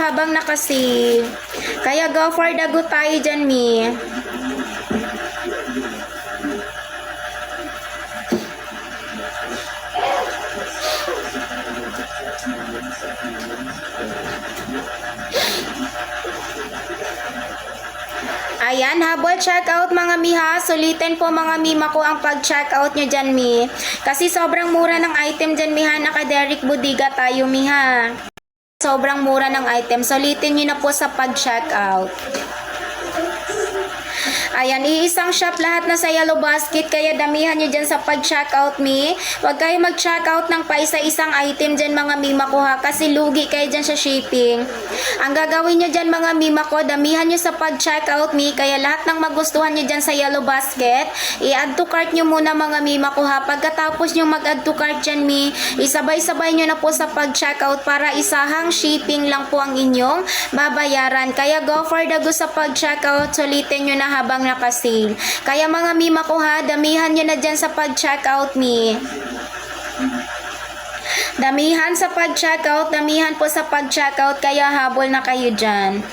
habang nakasale. Kaya go for the good tayo dyan, Mi. Ayan, habol checkout mga mi ha. Sulitin po mga mima ko ang pag-checkout nyo dyan, Mi. Kasi sobrang mura ng item dyan, Mi ha. Naka-Derek Budiga tayo, Mi ha. Sobrang mura ng item. Sulitin nyo na po sa pag-checkout. Ayan, iisang shop lahat na sa Yellow Basket, kaya damihan nyo dyan sa pag-checkout, Mi. Huwag kayo mag-checkout ng paisa-isang item dyan, mga mima ko ha, kasi lugi kayo dyan sa shipping. Ang gagawin nyo dyan, mga mima ko, damihan nyo sa pag-checkout, Mi, kaya lahat ng magustuhan nyo dyan sa Yellow Basket, i-add to cart nyo muna, mga mima ko ha. Pagkatapos nyo mag-add to cart dyan, Mi, isabay-sabay nyo na po sa pag-checkout para isahang shipping lang po ang inyong babayaran. Kaya go for the go sa pag-checkout, sulitin nyo na habang nakasale. Kaya mga mima ko ha, damihan nyo na dyan sa pag-checkout, Mi. Damihan sa pag-checkout, damihan po sa pag-checkout, kaya habol na kayo dyan.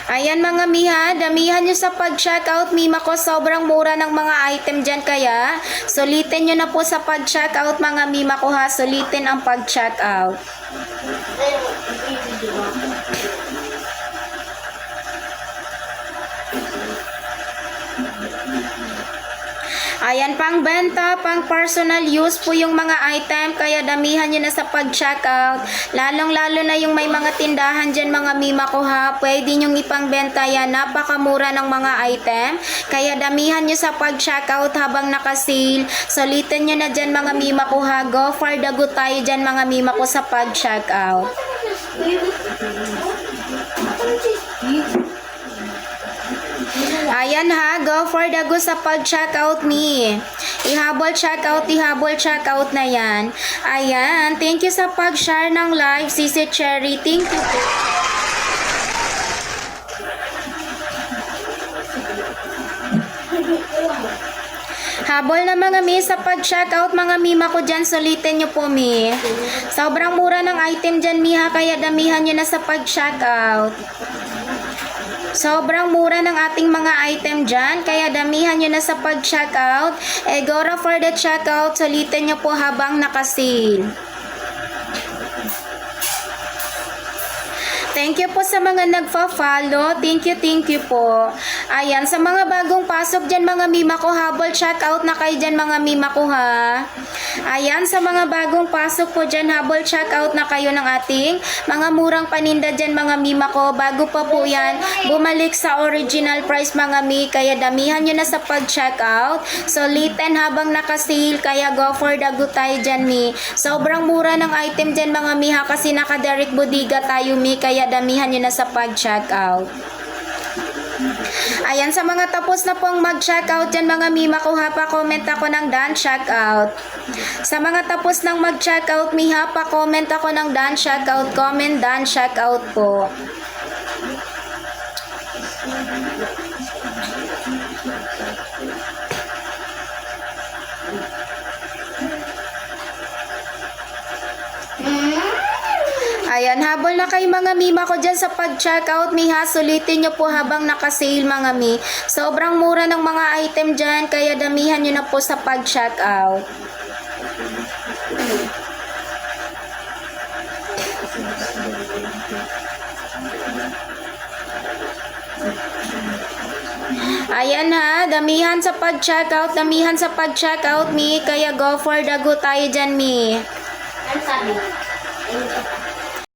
Ayan mga miha, damihan nyo sa pag-checkout, mima ko, sobrang mura ng mga item dyan, kaya sulitin nyo na po sa pag-checkout mga mima ko ha, sulitin ang pag-checkout. Ayan, pang benta, pang personal use po yung mga item, kaya damihan nyo na sa pag-checkout. Lalong-lalo na yung may mga tindahan dyan, mga mima ko ha, pwede nyong ipangbenta yan. Napakamura ng mga item, kaya damihan nyo sa pag-checkout habang nakasale. Sulitin nyo na dyan, mga mima ko ha. Go for the good tayo dyan, mga mima ko, sa pag-checkout. Ayan ha, go for the go sa pag-checkout, Mi. Ihabol checkout na yan. Ayan, thank you sa pag-share ng live, Sisi Cherry. Thank you po. Habol na mga Mi sa pag-checkout, mga mima ko dyan, sulitin nyo po, Mi. Sobrang mura ng item dyan, Mi ha, kaya damihan nyo na sa pag-checkout. Sobrang mura ng ating mga item dyan, kaya damihan nyo na sa pag-checkout. Go for the checkout, sulitin nyo po habang nakasale. Thank you po sa mga nagfa-follow. Thank you po. Ayan, sa mga bagong pasok dyan, mga mima ko, habol checkout na kayo dyan, mga mima ko ha. Ayan, sa mga bagong pasok po dyan, habol checkout na kayo ng ating mga murang paninda dyan, mga mima ko. Bago pa po yan, bumalik sa original price, mga mi, kaya damihan nyo na sa pag-checkout. Sulitin habang nakasale, kaya go for the good tayo dyan, mi. Sobrang mura ng item dyan, mga mi ha, kasi naka-Derek Budiga tayo, mi, kaya damihan nyo na sa pag-checkout. Ayan, sa mga tapos na pong mag-checkout dyan, mga mima ko ha, pa-comment ako ng done checkout. Sa mga tapos ng mag-checkout, mi ha, pa-comment ako ng done checkout. Comment done checkout po. Ayan, habol na kayo mga mima ko dyan sa pag-checkout, mi ha. Sulitin nyo po habang nakasale, mga mi. Sobrang mura ng mga item dyan, kaya damihan nyo na po sa pag-checkout. Ayan ha, damihan sa pag-checkout, mi. Kaya go for the go tayo dyan, mi. Ano sabi?